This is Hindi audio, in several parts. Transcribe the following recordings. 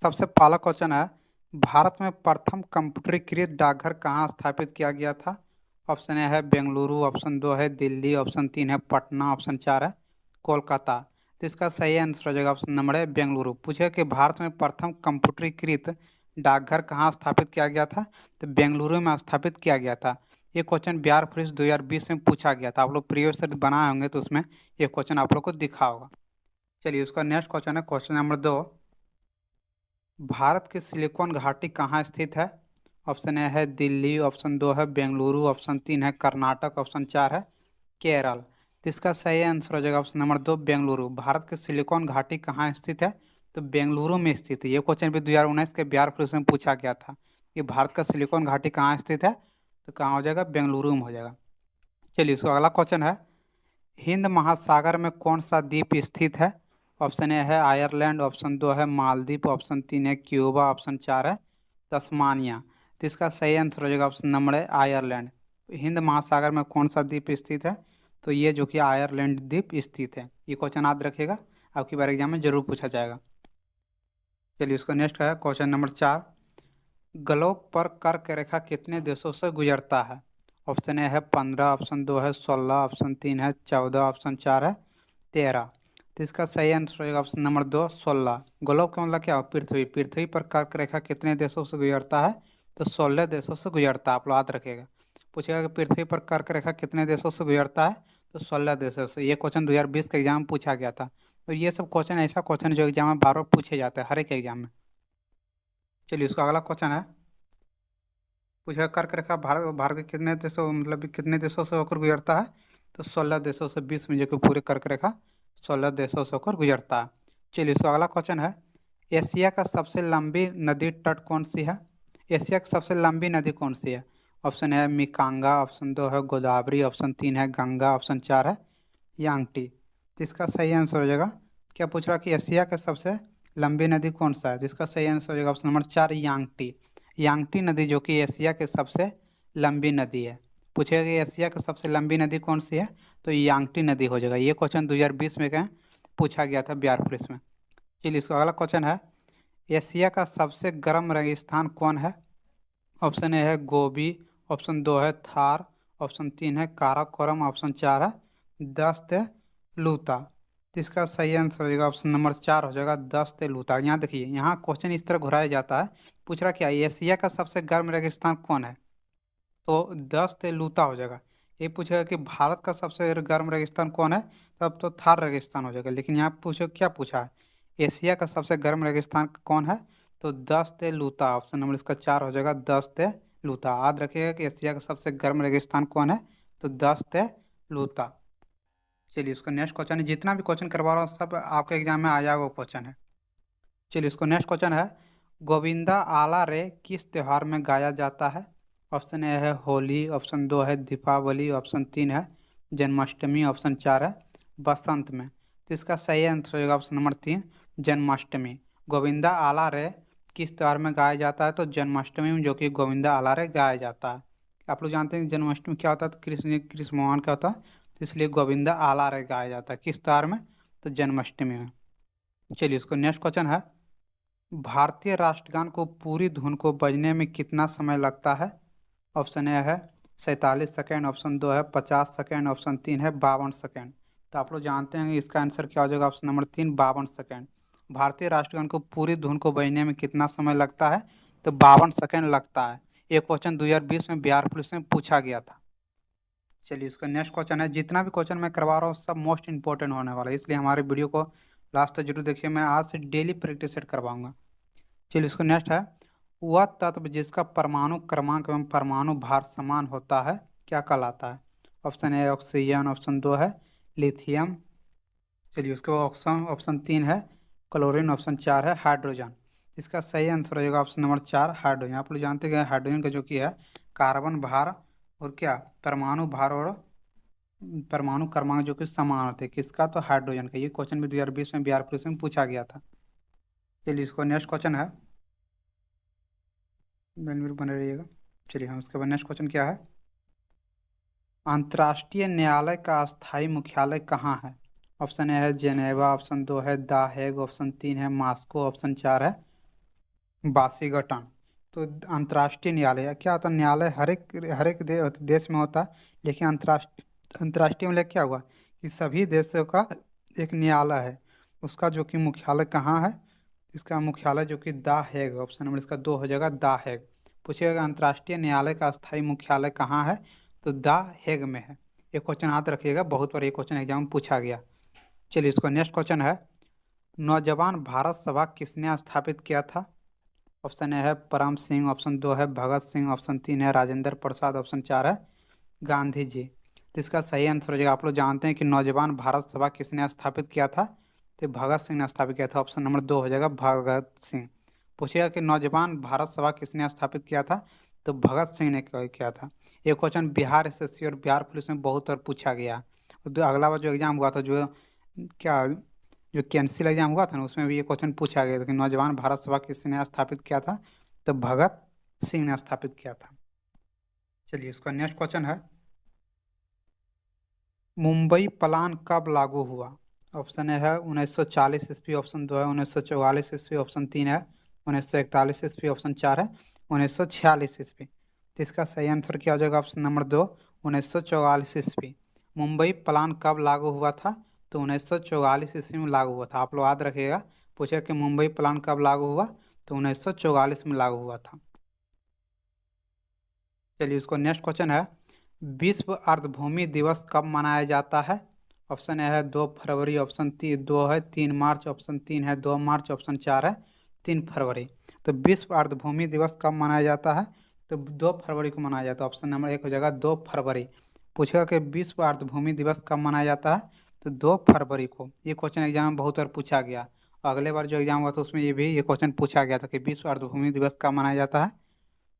सबसे पहला क्वेश्चन है, भारत में प्रथम कंप्यूटरीकृत डाकघर कहाँ स्थापित किया गया था? ऑप्शन ए है बेंगलुरु, ऑप्शन दो है दिल्ली, ऑप्शन तीन है पटना, ऑप्शन चार है कोलकाता। तो इसका सही आंसर हो जाएगा ऑप्शन नंबर है बेंगलुरु। पूछे कि भारत में प्रथम कंप्यूटरीकृत डाकघर कहाँ स्थापित किया गया था? तो बेंगलुरु में स्थापित किया गया था। ये क्वेश्चन बिहार पुलिस 2020 में पूछा गया था। आप लोग प्रीवियस ईयर बनाए होंगे तो उसमें ये क्वेश्चन आप लोग को दिखा होगा। चलिए, उसका नेक्स्ट क्वेश्चन है क्वेश्चन नंबर दो। भारत की सिलिकॉन घाटी कहाँ स्थित है? ऑप्शन ए है दिल्ली, ऑप्शन दो है बेंगलुरु, ऑप्शन तीन है कर्नाटक, ऑप्शन चार है केरल। तो इसका सही आंसर हो जाएगा ऑप्शन नंबर दो बेंगलुरु। भारत की सिलिकॉन घाटी कहाँ स्थित है? तो बेंगलुरु में स्थित है। ये क्वेश्चन भी 2019 के बिहार पुलिस में पूछा गया था कि भारत का सिलिकॉन घाटी कहाँ स्थित है, तो कहाँ हो जाएगा? बेंगलुरु में हो जाएगा। चलिए, इसका अगला क्वेश्चन है, हिंद महासागर में कौन सा द्वीप स्थित है? ऑप्शन ए है आयरलैंड, ऑप्शन दो है मालदीव, ऑप्शन तीन है क्यूबा, ऑप्शन चार है तस्मानिया। तो इसका सही आंसर हो जाएगा ऑप्शन नंबर है आयरलैंड। हिंद महासागर में कौन सा द्वीप स्थित है? तो ये जो कि आयरलैंड द्वीप स्थित है। ये क्वेश्चन याद रखिएगा, आपकी बार एग्जाम में जरूर पूछा जाएगा। चलिए, उसका नेक्स्ट है क्वेश्चन नंबर चार। ग्लोब पर कर्क रेखा कितने देशों से गुजरता है? ऑप्शन ए है 15, ऑप्शन दो है 16, ऑप्शन तीन है 14, ऑप्शन चार है 13। तो इसका सही आंसर होगा ऑप्शन नंबर दो 16। ग्लोब का मतलब क्या हो? पृथ्वी। पृथ्वी पर कर्क रेखा कितने देशों से गुजरता है? तो 16 देशों से गुजरता है। आप लोग याद रखिएगा। पूछेगा कि पृथ्वी पर कर्क रेखा कितने देशों से गुजरता है? तो 16 देशों से। ये क्वेश्चन 2020 के एग्जाम में पूछा गया था। तो ये सब क्वेश्चन ऐसा क्वेश्चन जो एग्जाम में बार बार पूछे जाते हैं हर एक एग्जाम में। चलिए, उसका अगला क्वेश्चन है, पूछा कर्क रेखा भारत भारत के कितने देशों मतलब कितने देशों से होकर गुजरता है? तो 16 देशों से। 20 में जो कि पूरे कर्क रेखा 16 देशों से होकर गुजरता है। चलिए, इसका अगला क्वेश्चन है, एशिया का सबसे लंबी नदी तट कौन सी है? एशिया की सबसे लंबी नदी कौन सी है? ऑप्शन है मिकांगा, ऑप्शन दो है गोदावरी, ऑप्शन तीन है गंगा, ऑप्शन चार है यांगटी। तो इसका सही आंसर हो जाएगा, क्या पूछ रहा कि एशिया का सबसे लंबी नदी कौन सा है? तो इसका सही आंसर हो जाएगा ऑप्शन नंबर चार यांगटी। यांगटी नदी जो कि एशिया की सबसे लंबी नदी है। पूछेगा कि एशिया की सबसे लंबी नदी कौन सी है? तो यांगटी नदी हो जाएगा। ये क्वेश्चन 2020 में क्या पूछा गया था बिहार पुलिस में। चलिए, इसका अगला क्वेश्चन है, एशिया का सबसे गर्म रेगिस्तान कौन है? ऑप्शन ए है गोबी, ऑप्शन दो है थार, ऑप्शन तीन है काराकोरम, ऑप्शन चार है दस्त लूता। तो इसका सही आंसर हो जाएगा ऑप्शन नंबर चार हो जाएगा दस्त लूता। यहाँ देखिए, यहाँ क्वेश्चन इस तरह घुराया जाता है। पूछ रहा क्या एशिया का सबसे गर्म रेगिस्तान कौन है? तो दस्त लूता हो जाएगा। ये पूछेगा कि भारत का सबसे गर्म रेगिस्तान कौन है? तब तो थार रेगिस्तान हो जाएगा। लेकिन यहाँ पूछो क्या पूछा है, एशिया का सबसे गर्म रेगिस्तान कौन है? तो दस्त लूता। ऑप्शन नंबर इसका चार हो जाएगा दस्त लूता। याद रखिएगा कि एशिया का सबसे गर्म रेगिस्तान कौन है? तो दस्त लूता। चलिए, उसका नेक्स्ट क्वेश्चन है, जितना भी क्वेश्चन करवा रहा हूँ सब आपके एग्जाम में आ जाएगा वो क्वेश्चन है। चलिए, इसको नेक्स्ट क्वेश्चन है, गोविंदा आला रे किस त्योहार में गाया जाता है? ऑप्शन ए है होली, ऑप्शन दो है दीपावली, ऑप्शन तीन है जन्माष्टमी, ऑप्शन चार है बसंत में। तो इसका सही आंसर होगा ऑप्शन नंबर तीन जन्माष्टमी। गोविंदा आला रे किस त्योहार में गाया जाता है? तो जन्माष्टमी में, जो कि गोविंदा आला रे गाया जाता है। आप लोग जानते हैं कि जन्माष्टमी क्या होता है? तो कृष्ण भगवान क्या होता है, तो इसलिए गोविंदा आला रे गाया जाता है। किस त्योहार में? तो जन्माष्टमी में। चलिए, उसको नेक्स्ट क्वेश्चन है, भारतीय राष्ट्रगान को पूरी धुन को बजने में कितना समय लगता है? ऑप्शन ए है 47 सेकेंड, ऑप्शन दो है 50 सेकेंड, ऑप्शन तीन है 52 सेकेंड। तो आप लोग जानते हैं कि इसका आंसर क्या हो जाएगा? ऑप्शन नंबर तीन 52 सेकेंड। भारतीय राष्ट्रगान को पूरी धुन को बजने में कितना समय लगता है? तो 52 सेकेंड लगता है। ये क्वेश्चन 2020 में बिहार पुलिस में पूछा गया था। चलिए, उसका नेक्स्ट क्वेश्चन है, जितना भी क्वेश्चन मैं करवा रहा हूँ सब मोस्ट इंपॉर्टेंट होने वाला है, इसलिए हमारे वीडियो को लास्ट तक जरूर देखिए। मैं आज से डेली प्रैक्टिस सेट करवाऊंगा। चलिए, इसको नेक्स्ट है, वह तत्व जिसका परमाणु क्रमांक एवं परमाणु भार समान होता है क्या कहलाता है? ऑप्शन ए ऑक्सीजन, ऑप्शन दो है लिथियम। चलिए, उसके बाद ऑप्शन ऑप्शन तीन है क्लोरीन, ऑप्शन चार है हाइड्रोजन। इसका सही आंसर हो जाएगा ऑप्शन नंबर चार हाइड्रोजन। आप लोग जानते हैं हाइड्रोजन का जो कि है कार्बन भार और क्या परमाणु भार और परमाणु क्रमांक जो कि समान होते हैं। किसका? तो हाइड्रोजन का। ये क्वेश्चन भी 2020 में बिहार पुलिस में पूछा गया था। चलिए, इसको नेक्स्ट क्वेश्चन है, बेनिफिट बने रहिएगा। चलिए, हम उसके बाद नेक्स्ट क्वेश्चन क्या है, अंतर्राष्ट्रीय न्यायालय का स्थायी मुख्यालय कहाँ है? ऑप्शन ए है जेनेवा, ऑप्शन दो है द हेग, ऑप्शन तीन है मॉस्को, ऑप्शन चार है वाशिंगटन। तो अंतर्राष्ट्रीय न्यायालय क्या होता है? न्यायालय हर एक देश में होता है, लेकिन अंतर्राष्ट्रीय में क्या हुआ कि सभी देशों का एक न्यायालय है। उसका जो कि मुख्यालय कहाँ है? इसका मुख्यालय जो कि द हेग, ऑप्शन नंबर इसका 2 हो जाएगा, द हेग। पूछिएगा अंतर्राष्ट्रीय न्यायालय का स्थायी मुख्यालय कहाँ है, तो द हेग में है। ये क्वेश्चन याद रखिएगा, बहुत बार ये क्वेश्चन एग्जाम में पूछा गया। चलिए इसको नेक्स्ट क्वेश्चन है, नौजवान भारत सभा किसने स्थापित किया था? ऑप्शन ए है परम सिंह, ऑप्शन 2 है भगत सिंह, ऑप्शन 3 है राजेंद्र प्रसाद, ऑप्शन 4 है गांधी जी। तो इसका सही आंसर हो जाएगा, आप लोग जानते हैं कि नौजवान भारत सभा किसने स्थापित किया था, तो भगत सिंह ने स्थापित किया था। ऑप्शन नंबर 2 हो जाएगा भगत सिंह। पूछिएगा कि नौजवान भारत सभा किसने स्थापित किया था, तो भगत सिंह ने किया था। ये क्वेश्चन बिहार एसएससी और बिहार पुलिस में बहुत बार पूछा गया। और अगला बार जो एग्जाम हुआ था, जो क्या जो कैंसिल एग्जाम हुआ था ना, उसमें भी ये क्वेश्चन पूछा गया था कि नौजवान भारत सभा किसने स्थापित किया था, तो भगत सिंह ने स्थापित किया था। चलिए इसका नेक्स्ट क्वेश्चन है, मुंबई प्लान कब लागू हुआ? ऑप्शन ए है 1940 ईस्वी, ऑप्शन 2 है 1944 ईस्वी, ऑप्शन 3 है 1941 ईस्वी, ऑप्शन 4 है 1946 ईस्वी। तो इसका सही आंसर क्या हो जाएगा? ऑप्शन नंबर 2 1944 ईस्वी। मुंबई प्लान कब लागू हुआ था, तो 1944 ईस्वी में लागू हुआ था। आप लोग याद रखिएगा, पूछे कि मुंबई प्लान कब लागू हुआ, तो 1944 में लागू हुआ था। चलिए उसको नेक्स्ट क्वेश्चन है, विश्व अर्धभूमि दिवस कब मनाया जाता है? ऑप्शन ए है 2 फरवरी, ऑप्शन 2 है 3 मार्च, ऑप्शन 3 है 2 मार्च, ऑप्शन 4 है 3 फरवरी। तो विश्व अर्धभूमि दिवस कब मनाया जाता है, तो 2 फरवरी को मनाया जाता है। ऑप्शन नंबर 1 हो जाएगा 2 फरवरी। पूछेगा कि विश्व अर्धभूमि दिवस कब मनाया जाता है, तो 2 फरवरी को। ये क्वेश्चन एग्जाम में बहुत बार पूछा गया। अगले बार जो एग्जाम हुआ था उसमें ये क्वेश्चन पूछा गया था कि विश्व अर्धभूमि दिवस कब मनाया जाता है,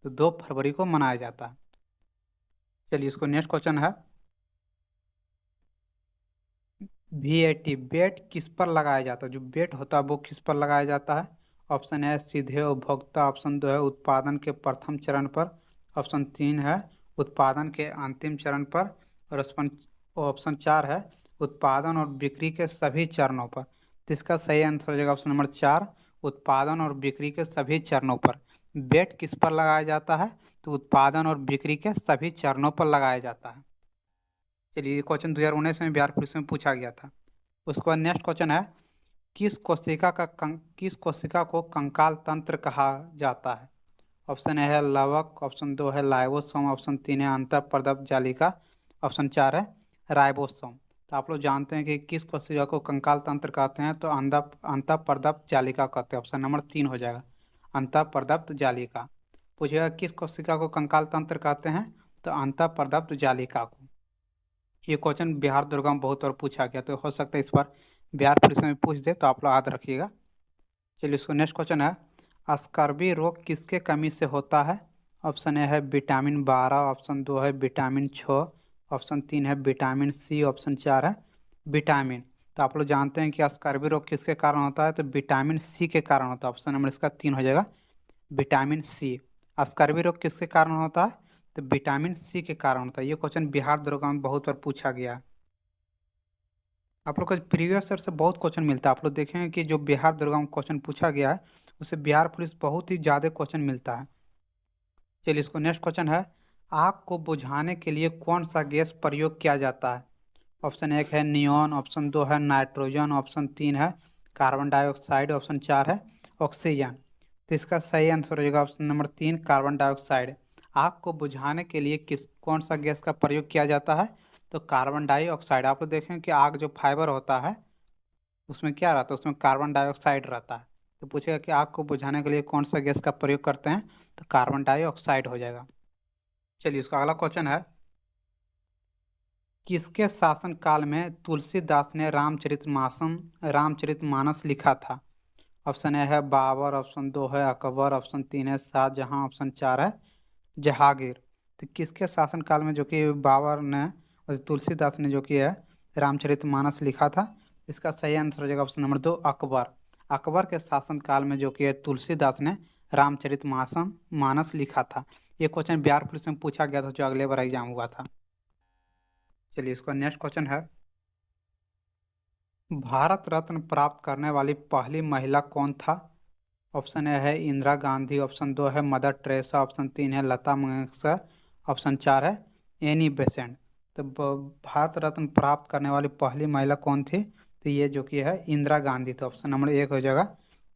तो 2 फरवरी को मनाया जाता है। चलिए इसको नेक्स्ट क्वेश्चन है, VAT बेट किस पर लगाया जाता है? जो बेट होता है वो किस पर लगाया जाता है? ऑप्शन है सीधे उपभोक्ता, ऑप्शन 2 है उत्पादन के प्रथम चरण पर, ऑप्शन 3 है उत्पादन के अंतिम चरण पर, और ऑप्शन 4 है उत्पादन और बिक्री के सभी चरणों पर। तो इसका सही आंसर हो जाएगा ऑप्शन नंबर 4, उत्पादन और बिक्री के सभी चरणों पर। बेट किस पर लगाया जाता है, तो उत्पादन और बिक्री के सभी चरणों पर लगाया जाता है। चलिए ये क्वेश्चन 2019 में बिहार पुलिस में पूछा गया था। उसके बाद नेक्स्ट क्वेश्चन है, किस कोशिका को कंकाल तंत्र कहा जाता है? ऑप्शन ए है लवक, ऑप्शन 2 है लाइवोसोम, ऑप्शन 3 है अंतःपर्दप जालिका, ऑप्शन 4 है राइबोसोम। तो आप लोग जानते हैं कि किस कोशिका को कंकाल तंत्र कहते हैं, तो अंतःपर्दप जालिका कहते हैं। ऑप्शन नंबर 3 हो जाएगा अंतःपर्दप जालिका। पूछेगा किस कोशिका को कंकाल तंत्र कहते हैं, तो अंतःपर्दप जालिका को। ये क्वेश्चन बिहार दुर्गा में बहुत बार पूछा गया, तो हो सकता है इस बार बिहार पुलिस में पूछ दे, तो आप लोग याद रखिएगा। चलिए इसको नेक्स्ट क्वेश्चन है, स्कर्वी रोग किसके कमी से होता है? ऑप्शन ए है विटामिन 12, ऑप्शन 2 है विटामिन 6, ऑप्शन 3 है विटामिन C, ऑप्शन 4 है विटामिन। तो आप लोग जानते हैं कि स्कर्वी रोग किसके कारण होता है, तो विटामिन C के कारण होता है। ऑप्शन नंबर इसका 3 हो जाएगा विटामिन C। स्कर्वी रोग किसके कारण होता है, तो विटामिन C के कारण होता है। ये क्वेश्चन बिहार दरोगा में बहुत बार पूछा गया है। आप लोग का प्रीवियस ईयर से बहुत क्वेश्चन मिलता है। आप लोग देखेंगे कि जो बिहार दरोगा में क्वेश्चन पूछा गया है, उससे बिहार पुलिस बहुत ही ज़्यादा क्वेश्चन मिलता है। चलिए इसको नेक्स्ट क्वेश्चन है, आग को बुझाने के लिए कौन सा गैस प्रयोग किया जाता है? ऑप्शन 1 है नियॉन, ऑप्शन 2 है नाइट्रोजन, ऑप्शन 3 है कार्बन डाइऑक्साइड, ऑप्शन 4 है ऑक्सीजन। तो इसका सही आंसर हो जाएगा ऑप्शन नंबर 3 कार्बन डाइऑक्साइड। आग को बुझाने के लिए कौन सा गैस का प्रयोग किया जाता है, तो कार्बन डाइऑक्साइड। आप लोग देखें कि आग जो फाइबर होता है उसमें क्या रहता है, उसमें कार्बन डाइऑक्साइड रहता है। तो पूछेगा कि आग को बुझाने के लिए कौन सा गैस का प्रयोग करते हैं, तो कार्बन डाइऑक्साइड हो जाएगा। चलिए उसका अगला क्वेश्चन है, किसके शासन काल में तुलसीदास ने रामचरितमानस लिखा था? ऑप्शन ए है बाबर, ऑप्शन 2 है अकबर, ऑप्शन 3 है शाहजहां, ऑप्शन 4 है जहांगीर। तो किसके शासन काल में जो कि बाबर ने और तुलसीदास ने जो कि है रामचरितमानस लिखा था? इसका सही आंसर हो जाएगा ऑप्शन नंबर 2 अकबर। अकबर के शासन काल में जो कि है तुलसीदास ने रामचरितमानस लिखा था। ये क्वेश्चन बिहार पुलिस में पूछा गया था, जो अगले बार एग्जाम हुआ था। चलिए इसका नेक्स्ट क्वेश्चन है, भारत रत्न प्राप्त करने वाली पहली महिला कौन था? ऑप्शन ए है इंदिरा गांधी, ऑप्शन 2 है मदर टेरेसा, ऑप्शन 3 है लता मंगेशकर, ऑप्शन 4 है एनी बेसेंट। तो भारत रत्न प्राप्त करने वाली पहली महिला कौन थी? तो ये जो कि है इंदिरा गांधी। तो ऑप्शन नंबर 1 हो जाएगा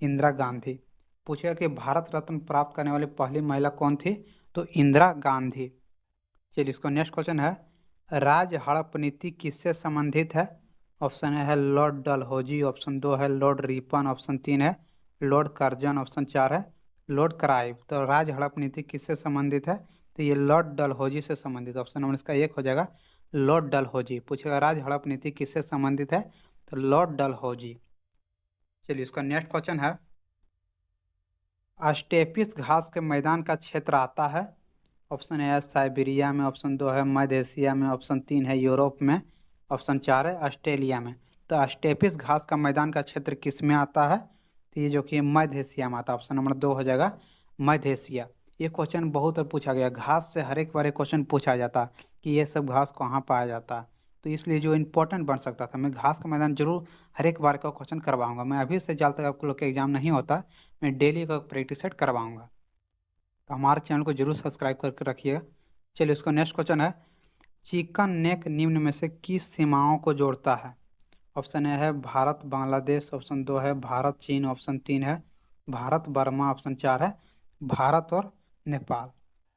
इंदिरा गांधी। पूछेगा कि भारत रत्न प्राप्त करने वाली पहली महिला कौन थी? तो इंदिरा गांधी। चलिए इसको नेक्स्ट क्वेश्चन है, राज हड़प नीति किससे संबंधित है? ऑप्शन ए है लॉर्ड डलहौजी, ऑप्शन 2 है लॉर्ड रिपन, ऑप्शन 3 है लॉर्ड कर्जन, ऑप्शन 4 है लॉर्ड क्राइव। तो राज हड़प नीति किससे संबंधित है? तो ये लॉर्ड डलहौजी से संबंधित। ऑप्शन नंबर इसका 1 हो जाएगा लॉर्ड डलहौजी। पूछेगा राज हड़प नीति किससे संबंधित है? तो लॉर्ड डलहौजी। चलिए इसका नेक्स्ट क्वेश्चन है, स्टेपिस घास के मैदान का क्षेत्र आता है? ऑप्शन ए है साइबेरिया में, ऑप्शन 2 है मध्य एशिया में, ऑप्शन 3 है यूरोप में, ऑप्शन 4 है ऑस्ट्रेलिया में। तो स्टेपिस घास का मैदान का क्षेत्र किस में आता है? तो ये जो कि मध्य एशिया में आता है। ऑप्शन नंबर 2 हो जाएगा मध्य एशिया। ये क्वेश्चन बहुत बार पूछा गया, घास से हर एक बार क्वेश्चन पूछा जाता कि ये सब घास कहाँ पाया जाता है। तो इसलिए जो इम्पोर्टेंट बन सकता था, मैं घास का मैदान जरूर हर एक बार का क्वेश्चन करवाऊंगा। मैं अभी से जब तक आप लोग का एग्जाम नहीं होता, मैं डेली का प्रैक्टिस सेट करवाऊंगा। तो हमारे चैनल को जरूर सब्सक्राइब करके रखिएगा। चलिए इसका नेक्स्ट क्वेश्चन है, चिकन नेक निम्न में से किस सीमाओं को जोड़ता है? ऑप्शन ए है भारत बांग्लादेश, ऑप्शन 2 है भारत चीन, ऑप्शन 3 है भारत बर्मा, ऑप्शन 4 है भारत और नेपाल।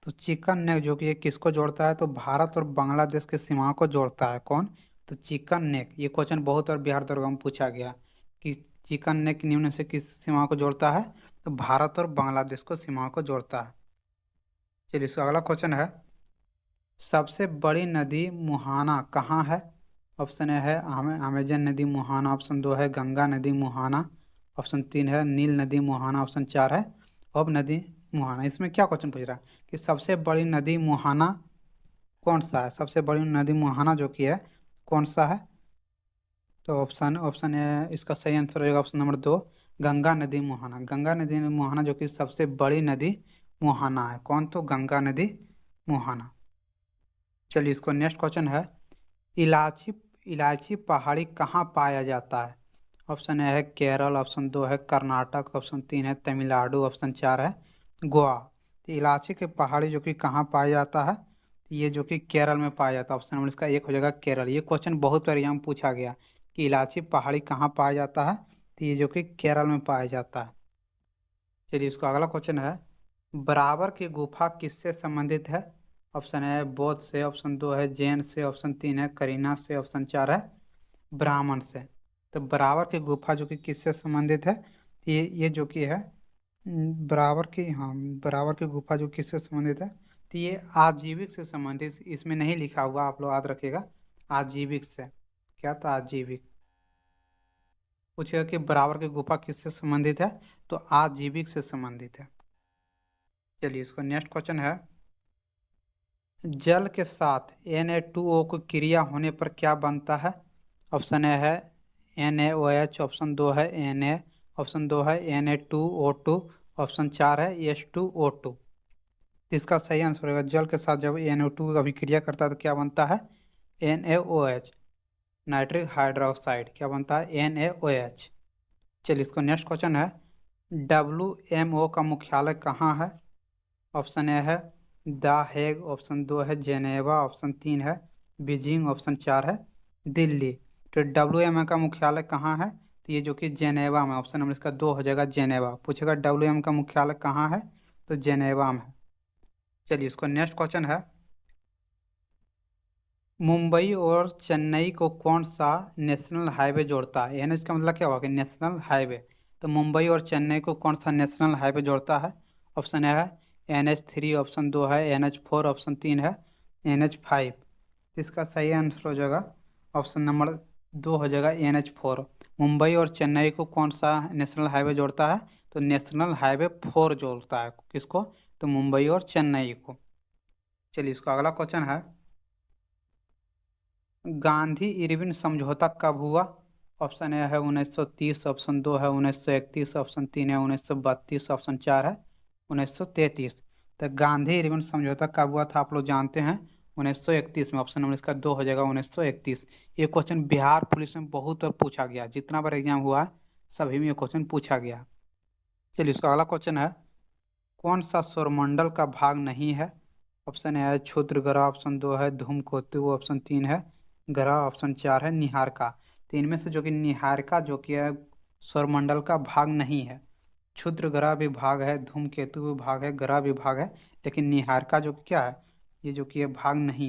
तो चिकन नेक जो कि ये किसको जोड़ता है? तो भारत और बांग्लादेश की सीमाओं को जोड़ता है। कौन? तो चिकन नेक। ये क्वेश्चन बहुत बार बिहार दरोगा में पूछा गया कि चिकन नेक निम्न से किस सीमाओं को जोड़ता है? तो भारत और बांग्लादेश को सीमाओं को जोड़ता है। चलिए इसका अगला क्वेश्चन है, सबसे बड़ी नदी मुहाना कहाँ है? ऑप्शन ए है अमेजन नदी मुहाना, ऑप्शन 2 है गंगा नदी मुहाना, ऑप्शन 3 है नील नदी मुहाना, ऑप्शन 4 है अब नदी मुहाना। इसमें क्या क्वेश्चन पूछ रहा है कि सबसे बड़ी नदी मुहाना कौन सा है? सबसे बड़ी नदी मुहाना जो कि है कौन सा है? तो ऑप्शन ऑप्शन ए इसका सही आंसर होगा ऑप्शन नंबर 2 गंगा नदी मुहाना। गंगा नदी मुहाना जो कि सबसे बड़ी नदी मुहाना है। कौन? तो गंगा नदी मुहाना। चलिए इसको नेक्स्ट क्वेश्चन है, इलायची इलायची पहाड़ी कहाँ पाया जाता है? ऑप्शन ए है केरल, ऑप्शन 2 है कर्नाटक, ऑप्शन 3 है तमिलनाडु, ऑप्शन 4 है गोवा। तो इलायची के पहाड़ी जो कि कहाँ पाया जाता है? ये जो कि केरल में पाया जाता है। ऑप्शन नंबर इसका 1 हो जाएगा केरल। ये क्वेश्चन बहुत बार एग्जाम में पूछा गया कि इलायची पहाड़ी कहाँ पाया जाता है? तो ये जो कि केरल में पाया जाता है। चलिए इसका अगला क्वेश्चन है, बराबर की गुफा किससे संबंधित है? ऑप्शन है बौद्ध से, ऑप्शन 2 है जैन से, ऑप्शन 3 है करीना से, ऑप्शन 4 है ब्राह्मण से। तो बराबर की गुफा जो कि किससे संबंधित है? ये जो कि है बराबर की, हाँ बराबर की गुफा जो किससे संबंधित है? तो ये आजीविक से संबंधित, इसमें नहीं लिखा हुआ, आप लोग याद रखिएगा आजीविक से। क्या था? आजीविक। पूछेगा कि बराबर की गुफा किससे संबंधित है? तो आजीविक से संबंधित है। चलिए इसको नेक्स्ट क्वेश्चन है, जल के साथ Na2O को क्रिया होने पर क्या बनता है? ऑप्शन ए है NaOH, ऑप्शन 2 है Na, ऑप्शन 2 है Na2O2, ऑप्शन 4 है H2O2। इसका सही आंसर होगा, जल के साथ जब NO2 का अभिक्रिया करता है तो क्या बनता है? NaOH, nitric hydroxide. क्या बनता है? NaOH। चलिए इसको नेक्स्ट क्वेश्चन है, WMO का मुख्यालय कहाँ है? ऑप्शन ए है द हेग, ऑप्शन 2 है जेनेवा, ऑप्शन 3 है बीजिंग, ऑप्शन 4 है दिल्ली। तो WMO का मुख्यालय कहाँ है? तो ये जो कि जेनेवा में। ऑप्शन नंबर इसका 2 हो जाएगा जेनेवा। पूछेगा WMO का मुख्यालय कहाँ है? तो जेनेवा में। चलिए इसको नेक्स्ट क्वेश्चन है, मुंबई और चेन्नई को कौन सा नेशनल हाईवे जोड़ता है? एनएच का मतलब क्या होगा? National highway. तो मुंबई और चेन्नई को कौन सा नेशनल हाईवे जोड़ता है? ऑप्शन ए है NH3, ऑप्शन 2 है NH4, ऑप्शन 3 है NH5। इसका सही आंसर हो जाएगा ऑप्शन नंबर 2 हो जाएगा NH4। मुंबई और चेन्नई को कौन सा नेशनल हाईवे जोड़ता है? तो नेशनल हाईवे 4 जोड़ता है। किसको? तो मुंबई और चेन्नई को। चलिए इसका अगला क्वेश्चन है, गांधी इरविन समझौता कब हुआ? ऑप्शन ए है 1930, ऑप्शन 2 है 1931, ऑप्शन 3 है 1932, ऑप्शन 4 है 1933। तो गांधी इरविन समझौता कब हुआ था? आप लोग जानते हैं 1931 में। ऑप्शन नंबर इसका 2 हो जाएगा 1931। ये क्वेश्चन बिहार पुलिस में बहुत बार पूछा गया, जितना बार एग्जाम हुआ है सभी में ये क्वेश्चन पूछा गया। चलिए, इसका अगला क्वेश्चन है, कौन सा सौरमंडल का भाग नहीं है? ऑप्शन ए है क्षुद्र ग्रह, ऑप्शन दो है धूमकेतु, ऑप्शन तीन है ग्रह, ऑप्शन चार है निहारिका। तो इनमें से जो कि निहारिका जो कि है सौरमंडल का भाग नहीं है। क्षुद्र ग्रह भी भाग है, धूमकेतु भी भाग है, ग्रह भी भाग है, लेकिन निहारिका जो कि क्या है, ये जो कि है भाग नहीं